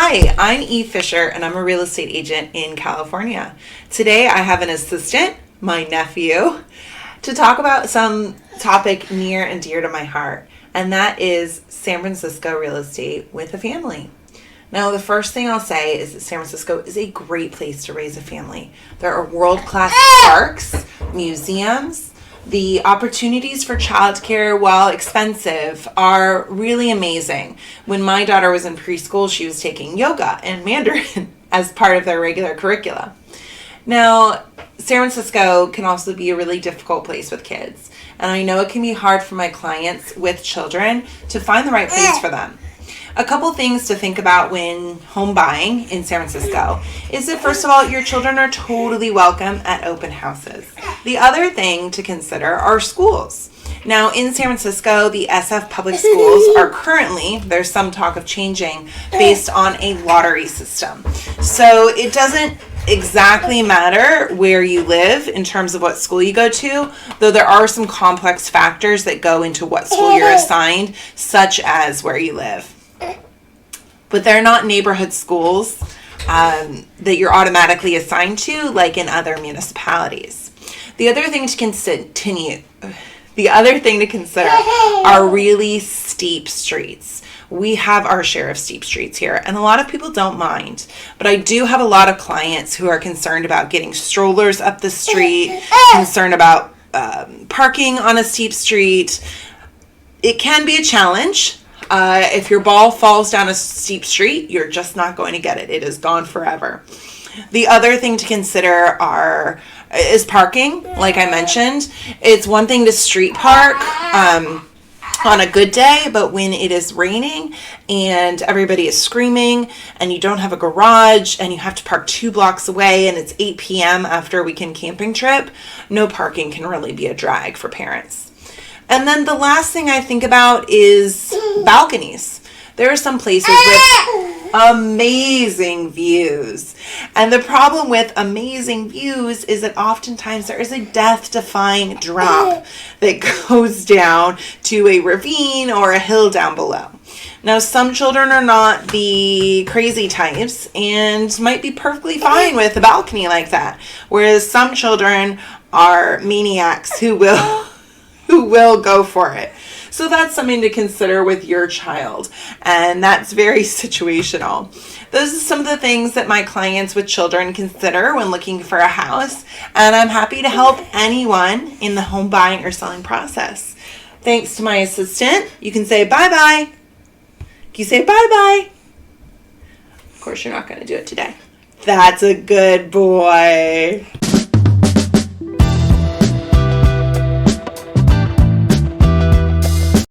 Hi, I'm Eve Fisher, and I'm a real estate agent in California. Today, I have an assistant, my nephew, to talk about some topic near and dear to my heart, and that is San Francisco real estate with a family. Now, the first thing I'll say is that San Francisco is a great place to raise a family. There are world-class parks, museums. The opportunities for childcare, while expensive, are really amazing. When my daughter was in preschool, she was taking yoga and Mandarin as part of their regular curricula. Now, San Francisco can also be a really difficult place with kids. And I know it can be hard for my clients with children to find the right place for them. A couple things to think about when home buying in San Francisco is that, first of all, your children are totally welcome at open houses. The other thing to consider are schools. Now, in San Francisco, the SF public schools are currently, there's some talk of changing, based on a lottery system. So it doesn't exactly matter where you live in terms of what school you go to, though there are some complex factors that go into what school you're assigned, such as where you live. But they're not neighborhood schools that you're automatically assigned to, like in other municipalities. The other thing to consider are really steep streets. We have our share of steep streets here, and a lot of people don't mind. But I do have a lot of clients who are concerned about getting strollers up the street, concerned about parking on a steep street. It can be a challenge. If your ball falls down a steep street, you're just not going to get it. It is gone forever. The other thing to consider is parking. Like I mentioned, it's one thing to street park on a good day, but when it is raining and everybody is screaming and you don't have a garage and you have to park 2 blocks away and it's 8 p.m. after a weekend camping trip, no parking can really be a drag for parents. And then the last thing I think about is balconies. There are some places with amazing views. And the problem with amazing views is that oftentimes there is a death-defying drop that goes down to a ravine or a hill down below. Now, some children are not the crazy types and might be perfectly fine with a balcony like that, whereas some children are maniacs who will go for it. So that's something to consider with your child, and that's very situational. Those are some of the things that my clients with children consider when looking for a house, and I'm happy to help anyone in the home buying or selling process. Thanks to my assistant, you can say bye-bye. Can you say bye-bye? Of course, you're not going to do it today. That's a good boy.